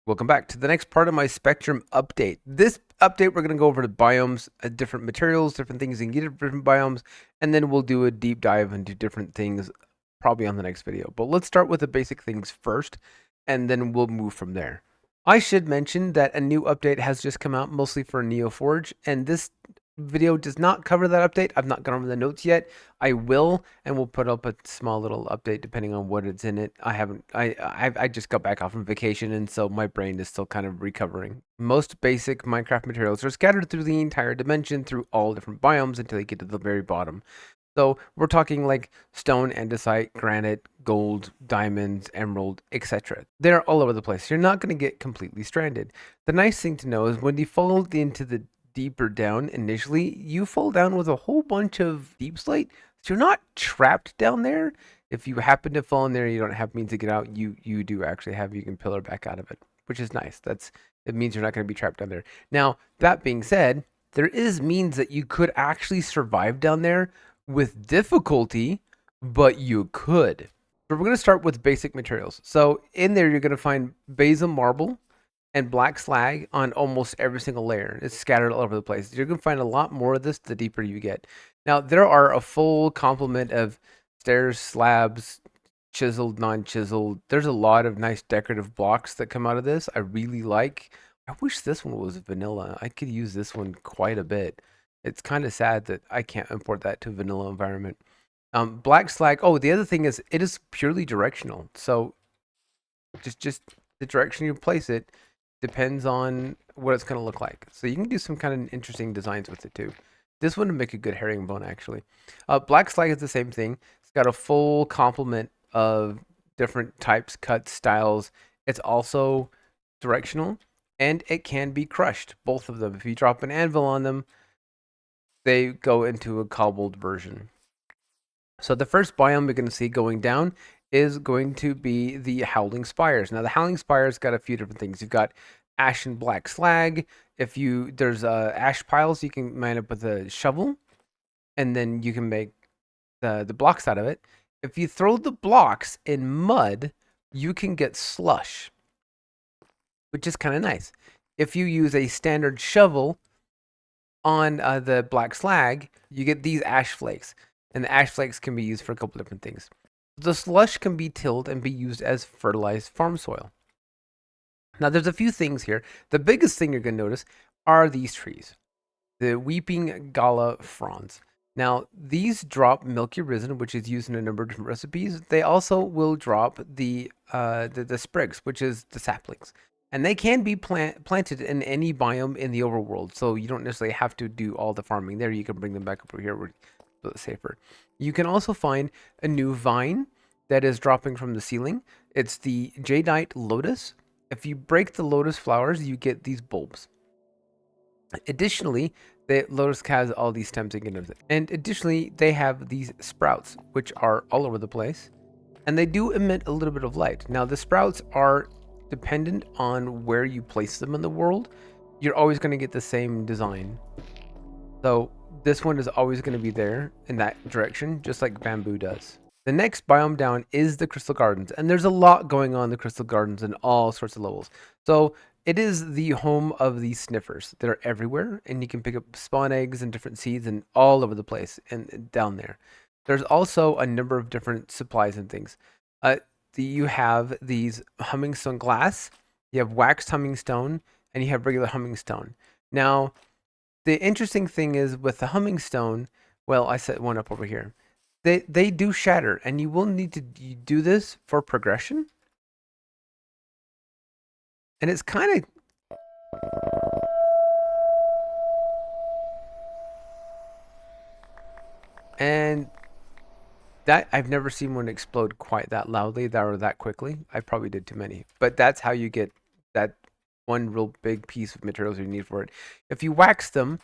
Welcome back to the next part of my Spectrum update. This update, we're going to go over the biomes, different materials, different things you can get in different biomes, and then we'll do a deep dive into different things probably on the next video. But let's start with the basic things first, and then we'll move from there. I should mention that a new update has just come out, mostly for NeoForge, and this video does not cover that update. I've not gone over the notes yet. I will, and we'll put up a small little update depending on what it's in it. I haven't. I just got back off from vacation, and so my brain is still kind of recovering. Most basic Minecraft materials are scattered through the entire dimension, through all different biomes until you get to the very bottom. So we're talking like stone, andesite, granite, gold, diamonds, emerald, etc. They're all over the place. You're not going to get completely stranded. The nice thing to know is when you fall into the deeper down initially, you fall down with a whole bunch of deep slate. So you're not trapped down there. If you happen to fall in there, you don't have means to get out. You do actually have, you can pillar back out of it, which is nice. It means you're not going to be trapped down there. Now that being said, there is means that you could actually survive down there with difficulty, but you could. So we're going to start with basic materials. So in there, you're going to find basil marble and black slag on almost every single layer. It's scattered all over the place. You're going to find a lot more of this the deeper you get. Now, there are a full complement of stairs, slabs, chiseled, non-chiseled. There's a lot of nice decorative blocks that come out of this. I really like. I wish this one was vanilla. I could use this one quite a bit. It's kind of sad that I can't import that to a vanilla environment. Black slag. Oh, the other thing is it is purely directional. So just the direction you place it depends on what it's going to look like. So you can do some kind of interesting designs with it too. This one would make a good herringbone actually. Black slag is the same thing. It's got a full complement of different types, cuts, styles. It's also directional and it can be crushed. Both of them. If you drop an anvil on them, they go into a cobbled version. So the first biome we're going to see going down is going to be the Howling Spires. Now the Howling Spires got a few different things. You've got ash and black slag. If you there's ash piles, you can mine up with a shovel, and then you can make the blocks out of it. If you throw the blocks in mud, you can get slush, which is kind of nice. If you use a standard shovel on the black slag, you get these ash flakes, and the ash flakes can be used for a couple different things. The slush can be tilled and be used as fertilized farm soil. Now, there's a few things here. The biggest thing you're going to notice are these trees, the weeping gala fronds. Now, these drop milky resin, which is used in a number of different recipes. They also will drop the sprigs, which is the saplings. And they can be planted in any biome in the overworld, so you don't necessarily have to do all the farming there. You can bring them back over here where it's a little safer. You can also find a new vine that is dropping from the ceiling. It's the jadeite lotus. If you break the lotus flowers, you get these bulbs. Additionally, the lotus has all these stems and everything. And additionally, they have these sprouts, which are all over the place. And they do emit a little bit of light. Now, the sprouts are dependent on where you place them in the world. You're always going to get the same design. So this one is always going to be there in that direction, just like bamboo does. The next biome down is the Crystal Gardens, and there's a lot going on in the Crystal Gardens in all sorts of levels. So it is the home of these sniffers that are everywhere, and you can pick up spawn eggs and different seeds and all over the place and down there. There's also a number of different supplies and things. You have these hummingstone glass, you have waxed hummingstone, and you have regular hummingstone. Now, the interesting thing is with the hummingstone, well, I set one up over here. They do shatter, and you will need to do this for progression. And it's kind of and that I've never seen one explode quite that loudly or that quickly. I probably did too many, but that's how you get that one real big piece of materials you need for it. If you wax them,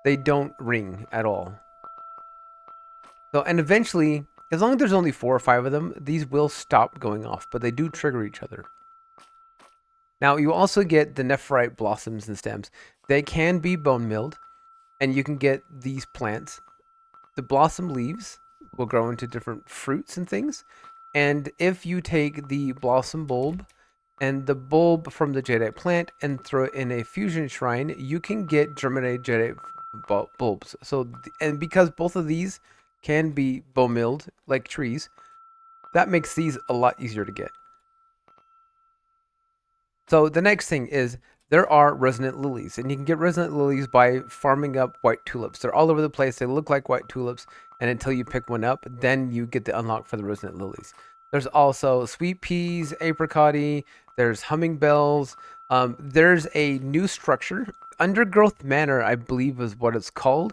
they don't ring at all. So, and eventually, as long as there's only 4 or 5 of them, these will stop going off, but they do trigger each other. Now, you also get the nephrite blossoms and stems. They can be bone milled, and you can get these plants. The blossom leaves will grow into different fruits and things, And if you take the blossom bulb and the bulb from the jadeite plant and throw it in a fusion shrine, you can get germinated jadeite bulbs. So, and because both of these can be bone milled like trees, that makes these a lot easier to get. So the next thing is there are resonant lilies, and you can get resonant lilies by farming up white tulips. They're all over the place. They look like white tulips, and until you pick one up, then you get the unlock for the resonant lilies. There's also sweet peas, apricotty. There's humming bells. There's a new structure, Undergrowth Manor, I believe is what it's called,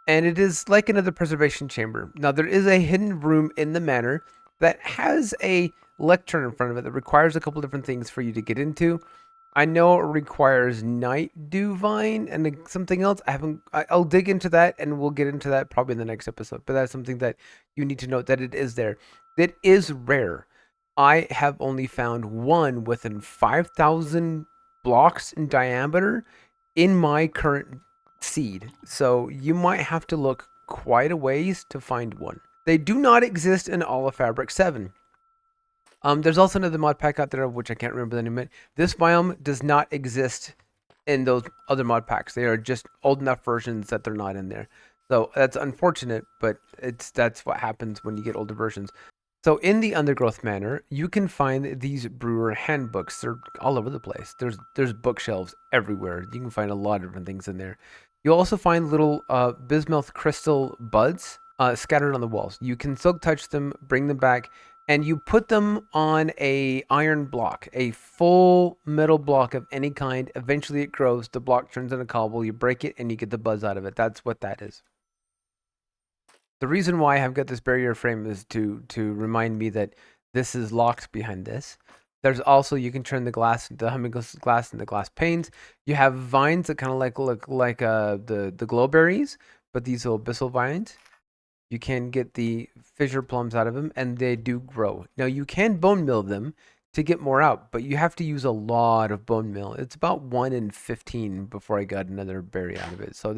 and it is like another preservation chamber. Now there is a hidden room in the manor that has a lectern in front of it that requires a couple different things for you to get into. I know it requires night dew vine and something else. I'll dig into that and we'll get into that probably in the next episode. But that's something that you need to note that it is there. It is rare. I have only found one within 5,000 blocks in diameter in my current seed. So you might have to look quite a ways to find one. They do not exist in all of Fabric 7. There's also another mod pack out there of which I can't remember the name of it. This biome does not exist in those other mod packs. They are just old enough versions that they're not in there. So that's unfortunate, but that's what happens when you get older versions. So in the Undergrowth Manor, you can find these brewer handbooks. They're all over the place. There's bookshelves everywhere. You can find a lot of different things in there. You'll also find little bismuth crystal buds scattered on the walls. You can silk touch them, bring them back, and you put them on a iron block, a full metal block of any kind. Eventually it grows, the block turns into cobble, you break it, and you get the buds out of it. That's what that is. The reason why I've got this barrier frame is to remind me that this is locked behind this. There's also, you can turn the glass, the humming glass into glass panes. You have vines that kind of look like the glowberries, but these little abyssal vines. You can get the fissure plums out of them, and they do grow. Now, you can bone mill them to get more out, but you have to use a lot of bone mill. It's about 1 in 15 before I got another berry out of it. So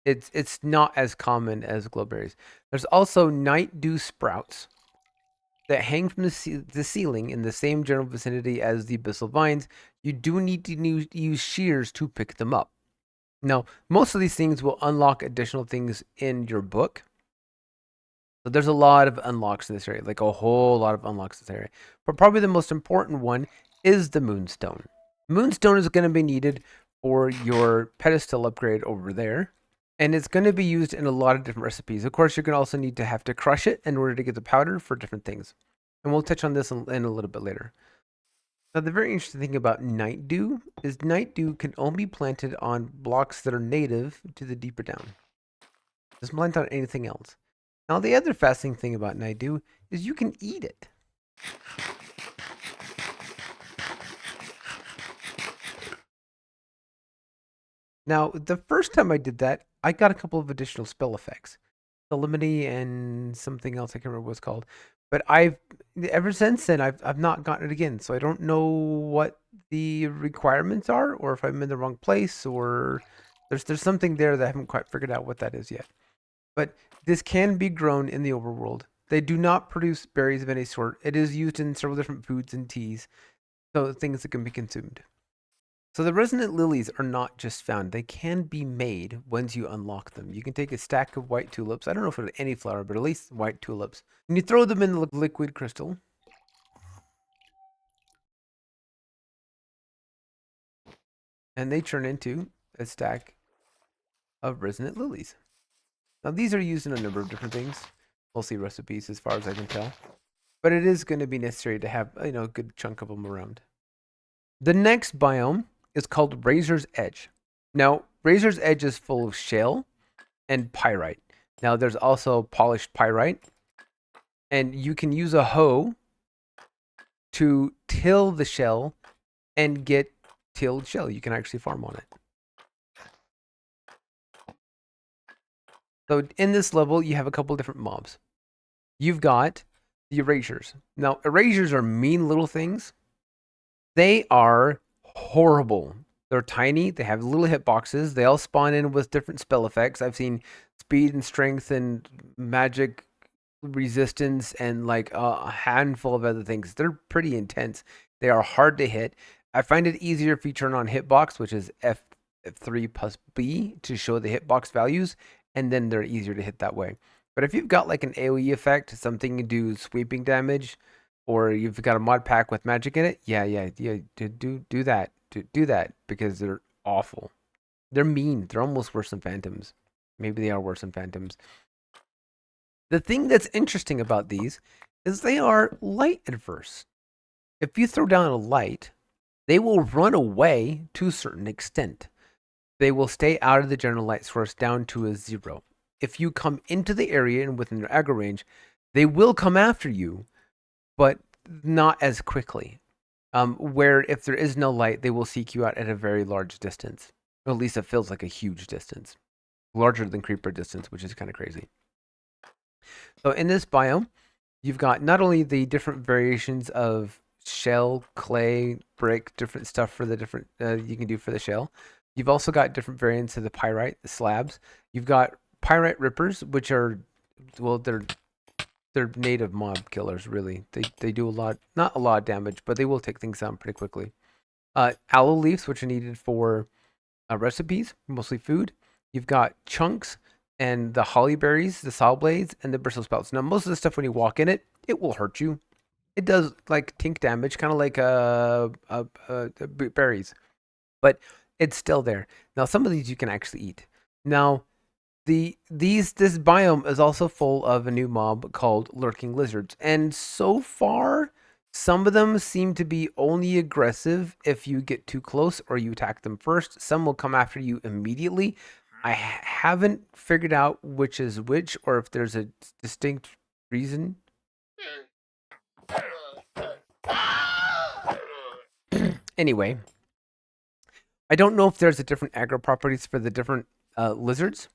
it's not as common as glowberries. There's also night dew sprouts that hang from the ceiling in the same general vicinity as the abyssal vines. You do need to use shears to pick them up. Now, most of these things will unlock additional things in your book. So there's a lot of unlocks in this area, like a whole lot of unlocks in this area. But probably the most important one is the Moonstone. Moonstone is going to be needed for your pedestal upgrade over there. And it's going to be used in a lot of different recipes. Of course, you're going to also need to have to crush it in order to get the powder for different things. And we'll touch on this in a little bit later. Now, the very interesting thing about night dew is night dew can only be planted on blocks that are native to the deeper down. It doesn't plant on anything else. Now, the other fascinating thing about night dew is you can eat it. Now, the first time I did that, I got a couple of additional spell effects. Solemnity and something else, I can't remember what it's called. But ever since then, I've not gotten it again. So I don't know what the requirements are, or if I'm in the wrong place, or there's something there that I haven't quite figured out what that is yet. But this can be grown in the overworld. They do not produce berries of any sort. It is used in several different foods and teas, so things that can be consumed. So the resonant lilies are not just found. They can be made once you unlock them. You can take a stack of white tulips. I don't know if it's any flower, but at least white tulips. And you throw them in the liquid crystal. And they turn into a stack of resonant lilies. Now, these are used in a number of different things, mostly recipes as far as I can tell. But it is going to be necessary to have, a good chunk of them around. The next biome is called Razor's Edge. Now, Razor's Edge is full of shale and pyrite. Now, there's also polished pyrite. And you can use a hoe to till the shell and get tilled shell. You can actually farm on it. So in this level, you have a couple different mobs. You've got the erasures. Now, erasures are mean little things. They are horrible. They're tiny. They have little hitboxes. They all spawn in with different spell effects. I've seen speed and strength and magic resistance and like a handful of other things. They're pretty intense. They are hard to hit. I find it easier if you turn on hitbox, which is F3 plus B to show the hitbox values, and then they're easier to hit that way. But if you've got like an AoE effect, something to do sweeping damage, or you've got a mod pack with magic in it, yeah, do that. Do that because they're awful. They're mean. They're almost worse than phantoms. Maybe they are worse than phantoms. The thing that's interesting about these is they are light adverse. If you throw down a light, they will run away to a certain extent. They will stay out of the general light source down to a 0. If you come into the area and within their aggro range, they will come after you, but not as quickly. Where if there is no light, they will seek you out at a very large distance. Or at least it feels like a huge distance. Larger than creeper distance, which is kind of crazy. So in this biome, you've got not only the different variations of shell, clay, brick, different stuff for the different you can do for the shell. You've also got different variants of the pyrite, the slabs. You've got pyrite rippers, which are, well, they're native mob killers, really. They do a lot, not a lot of damage, but they will take things down pretty quickly. Aloe leaves, which are needed for recipes, mostly food. You've got chunks and the holly berries, the saw blades, and the bristle sprouts. Now, most of the stuff when you walk in it, it will hurt you. It does like tink damage, kind of like berries, but it's still there. Now, some of these you can actually eat. Now, this biome is also full of a new mob called lurking lizards, and so far, some of them seem to be only aggressive if you get too close or you attack them first. Some will come after you immediately. I haven't figured out which is which, or if there's a distinct reason. Anyway, I don't know if there's a different aggro properties for the different lizards,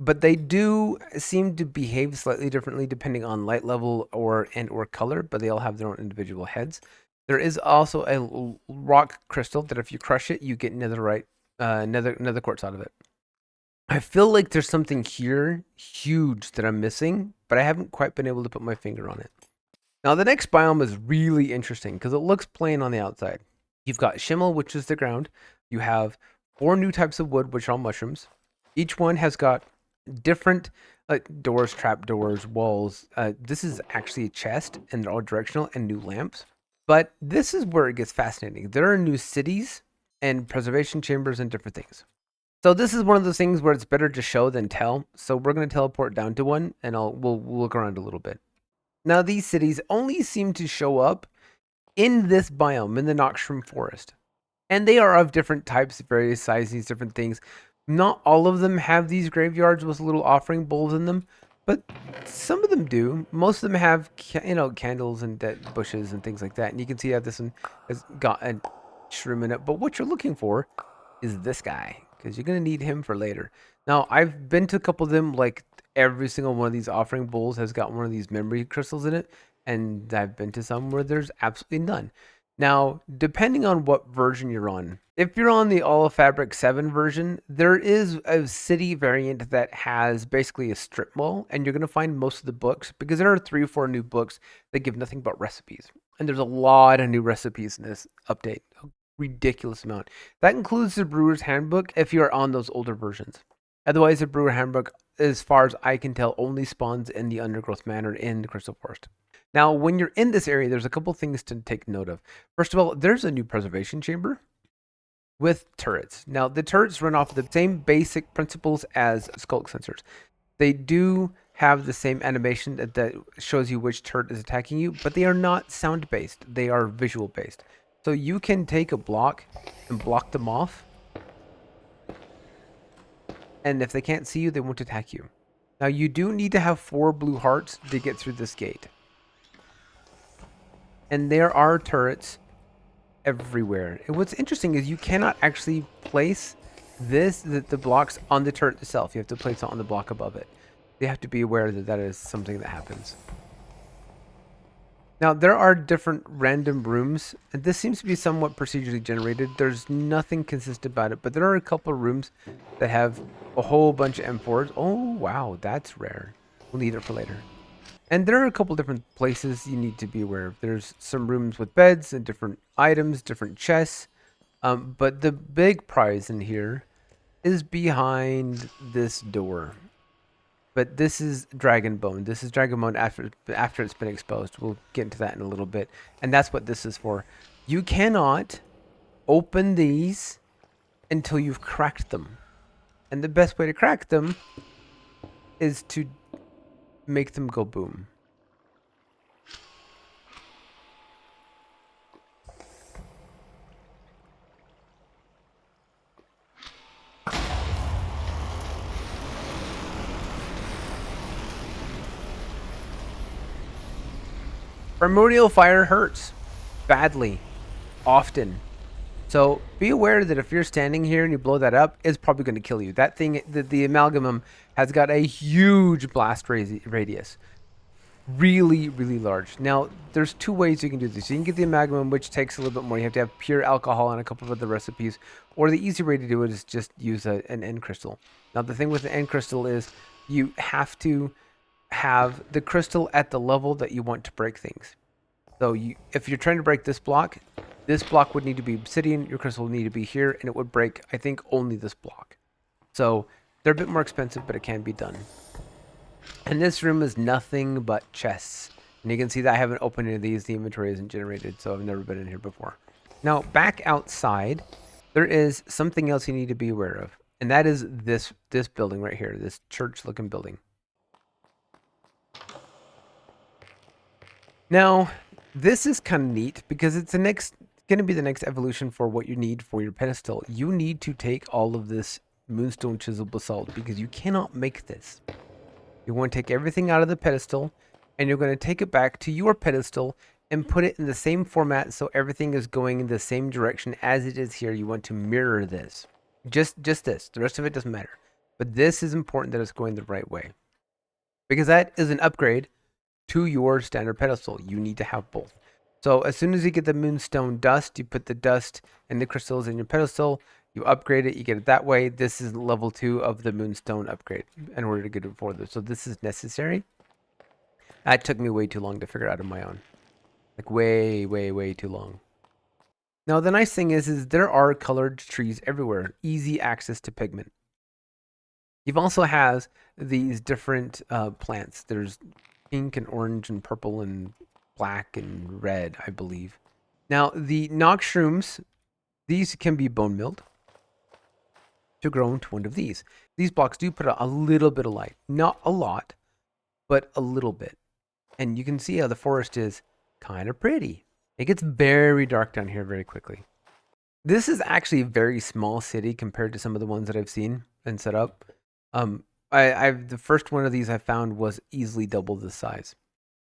but they do seem to behave slightly differently depending on light level or color, but they all have their own individual heads. There is also a rock crystal that if you crush it, you get netherite, nether quartz out of it. I feel like there's something here huge that I'm missing, but I haven't quite been able to put my finger on it. Now, the next biome is really interesting because it looks plain on the outside. You've got Schimmel, which is the ground. You have 4 new types of wood, which are all mushrooms. Each one has got different doors, trapdoors, walls. This is actually a chest, and they're all directional, and new lamps. But this is where it gets fascinating. There are new cities and preservation chambers and different things. So this is one of those things where it's better to show than tell. So we're going to teleport down to one, and we'll look around a little bit. Now, these cities only seem to show up in this biome, in the Noxshroom Forest. And they are of different types, various sizes, different things. Not all of them have these graveyards with little offering bowls in them, but some of them do. Most of them have, candles and dead bushes and things like that. And you can see how this one has got a shroom in it. But what you're looking for is this guy, because you're going to need him for later. Now, I've been to a couple of them, like every single one of these offering bowls has got one of these memory crystals in it, and I've been to some where there's absolutely none. Now, depending on what version you're on, if you're on the All of Fabric 7 version, there is a city variant that has basically a strip mall, and you're going to find most of the books, because there are 3 or 4 new books that give nothing but recipes. And there's a lot of new recipes in this update. A ridiculous amount. That includes the Brewer's Handbook if you're on those older versions. Otherwise, the Brewer Handbook, as far as I can tell, only spawns in the Undergrowth Manor in the Crystal Forest. Now, when you're in this area, there's a couple things to take note of. First of all, there's a new preservation chamber with turrets. Now, the turrets run off the same basic principles as skulk sensors. They do have the same animation that shows you which turret is attacking you, but they are not sound-based. They are visual-based. So you can take a block and block them off, and if they can't see you, they won't attack you. Now, you do need to have 4 blue hearts to get through this gate. And there are turrets everywhere. And what's interesting is you cannot actually place the blocks on the turret itself. You have to place it on the block above it. You have to be aware that that is something that happens. Now, there are different random rooms, and this seems to be somewhat procedurally generated. There's nothing consistent about it, but there are a couple of rooms that have a whole bunch of M4s. Oh, wow, that's rare. We'll need it for later. And there are a couple different places you need to be aware of. There's some rooms with beds and different items, different chests. But the big prize in here is behind this door. But this is Dragon Bone. This is Dragon Bone after it's been exposed. We'll get into that in a little bit. And that's what this is for. You cannot open these until you've cracked them. And the best way to crack them is to make them go boom. Primordial fire hurts badly, often. So be aware that if you're standing here and you blow that up, it's probably going to kill you. That thing, the amalgamum, has got a huge blast radius. Really, really large. Now, there's two ways you can do this. You can get the amalgamum, which takes a little bit more. You have to have pure alcohol and a couple of other recipes. Or the easy way to do it is just use an end crystal. Now, the thing with the end crystal is you have to have the crystal at the level that you want to break things. So if you're trying to break this block would need to be obsidian, your crystal would need to be here, and it would break, I think, only this block. So they're a bit more expensive, but it can be done. And this room is nothing but chests. And you can see that I haven't opened any of these. The inventory isn't generated, so I've never been in here before. Now, back outside, there is something else you need to be aware of. And that is this building right here, this church-looking building. Now, this is kind of neat because it's going to be the next evolution for what you need for your pedestal. You need to take all of this moonstone chisel basalt because you cannot make this. You want to take everything out of the pedestal and you're going to take it back to your pedestal and put it in the same format so everything is going in the same direction as it is here. You want to mirror this. Just this. The rest of it doesn't matter. But this is important that it's going the right way. Because that is an upgrade to your standard pedestal. You need to have both. So as soon as you get the moonstone dust, you put the dust and the crystals in your pedestal, you upgrade it, you get it that way. This is level 2 of the moonstone upgrade in order to get it for this. So this is necessary. That took me way too long to figure out on my own. Like way, way, way too long. Now the nice thing is there are colored trees everywhere. Easy access to pigment. You've also has these different plants. There's pink and orange and purple and black and red, I believe. Now, the Noxshrooms, these can be bone milled to grow into one of these. These blocks do put out a little bit of light. Not a lot, but a little bit. And you can see how the forest is kind of pretty. It gets very dark down here very quickly. This is actually a very small city compared to some of the ones that I've seen and set up. The first one of these I found was easily double the size.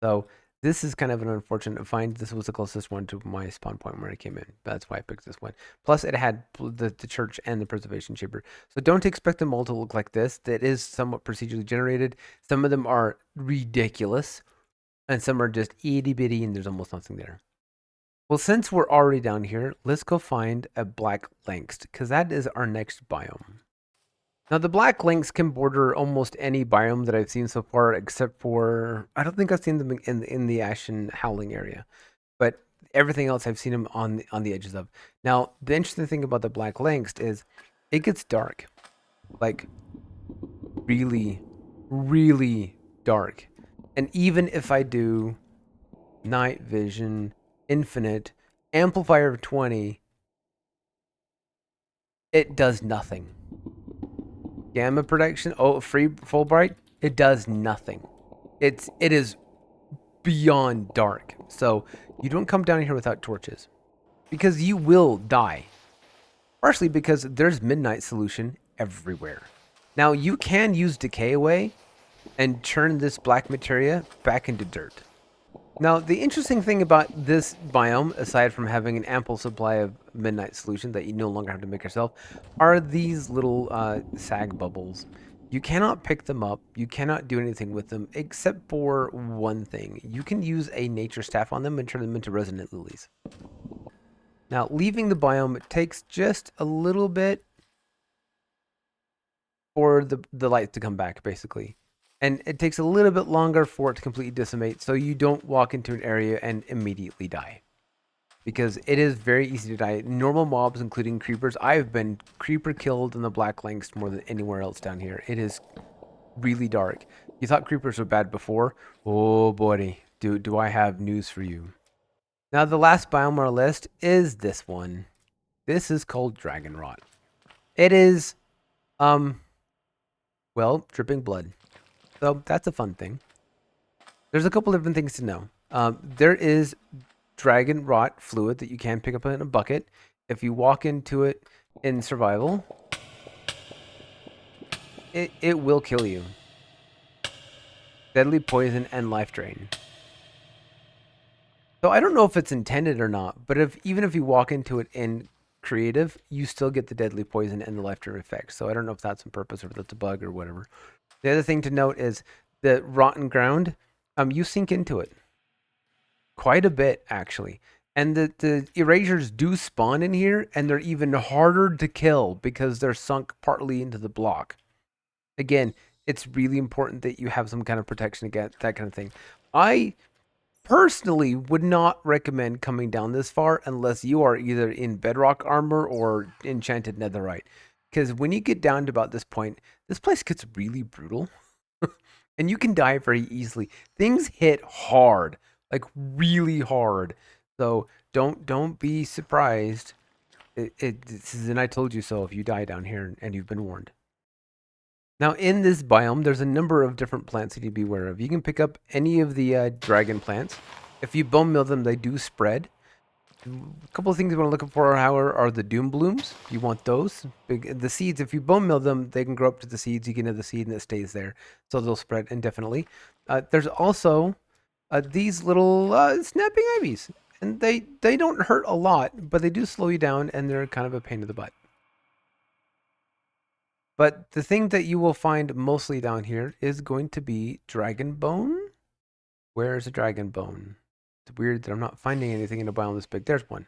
So this is kind of an unfortunate find. This was the closest one to my spawn point where I came in. That's why I picked this one. Plus it had the church and the preservation chamber. So don't expect them all to look like this. That is somewhat procedurally generated. Some of them are ridiculous. And some are just itty bitty and there's almost nothing there. Well, since we're already down here, let's go find a black Langst, because that is our next biome. Now, the black Langst can border almost any biome that I've seen so far, except for, I don't think I've seen them in the Ashen Howling area, but everything else I've seen them on the edges of. Now, the interesting thing about the black Langst is it gets dark, like really, really dark. And even if I do night vision, infinite, amplifier of 20, it does nothing. Gamma protection, free full bright, it does nothing. It is beyond dark. So you don't come down here without torches because you will die. Partially because there's midnight solution everywhere. Now you can use decay away and turn this black materia back into dirt. Now, the interesting thing about this biome, aside from having an ample supply of midnight solution that you no longer have to make yourself, are these little sag bubbles. You cannot pick them up. You cannot do anything with them except for one thing. You can use a nature staff on them and turn them into resonant lilies. Now, leaving the biome, it takes just a little bit for the light to come back, basically. And it takes a little bit longer for it to completely decimate, so you don't walk into an area and immediately die. Because it is very easy to die. Normal mobs, including creepers, I've been creeper killed in the Black Langst more than anywhere else down here. It is really dark. You thought creepers were bad before? Oh, buddy. Do I have news for you. Now, the last biome on our list is this one. This is called Dragonrot. It is, well, dripping blood. So that's a fun thing. There's a couple different things to know. There is Dragonrot fluid that you can pick up in a bucket. If you walk into it in survival, it will kill you. Deadly poison and life drain. So I don't know if it's intended or not, but even if you walk into it in creative, you still get the deadly poison and the life drain effect. So I don't know if that's on purpose or if that's a bug or whatever. The other thing to note is the rotten ground. You sink into it quite a bit actually, and the erasures do spawn in here, and they're even harder to kill because they're sunk partly into the block. Again, it's really important that you have some kind of protection against that kind of thing. I personally would not recommend coming down this far unless you are either in bedrock armor or enchanted netherite, because when you get down to about this point, this place gets really brutal. And you can die very easily. Things hit hard, like really hard. So don't be surprised. This is an I told you so if you die down here and you've been warned. Now in this biome, there's a number of different plants that you need to be aware of. You can pick up any of the dragon plants. If you bone meal them, they do spread. A couple of things you want to look for, however, are the doom blooms. You want those. The seeds, if you bone meal them, they can grow up to the seeds. You can have the seed and it stays there. So they'll spread indefinitely. There's also these little snapping ivies. And they don't hurt a lot, but they do slow you down and they're kind of a pain in the butt. But the thing that you will find mostly down here is going to be dragon bone. Where's a dragon bone? It's weird that I'm not finding anything in a biome this big. There's one.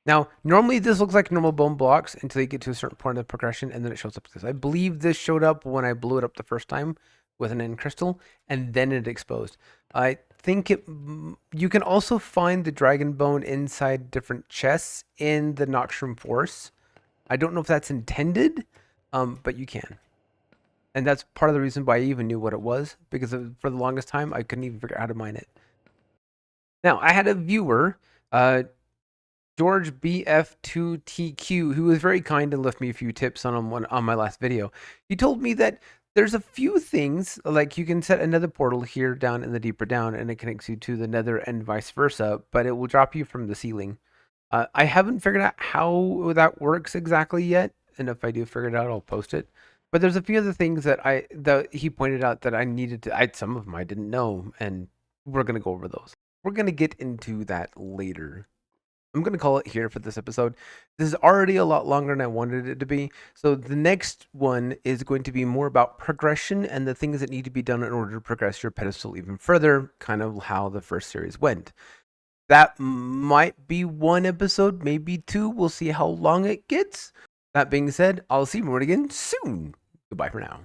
Now, normally this looks like normal bone blocks until you get to a certain point of the progression, and then it shows up this. I believe this showed up when I blew it up the first time with an end crystal, and then it exposed. I think you can also find the dragon bone inside different chests in the Noxshroom Forest. I don't know if that's intended, but you can. And that's part of the reason why I even knew what it was, because for the longest time, I couldn't even figure out how to mine it. Now, I had a viewer, George BF2TQ, who was very kind and left me a few tips on my last video. He told me that there's a few things, like you can set another portal here down in the deeper down, and it connects you to the nether and vice versa, but it will drop you from the ceiling. I haven't figured out how that works exactly yet, and if I do figure it out, I'll post it. But there's a few other things that he pointed out that I needed to. Some of them I didn't know, and we're gonna go over those. We're gonna get into that later. I'm gonna call it here for this episode. This is already a lot longer than I wanted it to be. So the next one is going to be more about progression and the things that need to be done in order to progress your pedestal even further, kind of how the first series went. That might be one episode, maybe two. We'll see how long it gets. That being said, I'll see you again soon. Goodbye for now.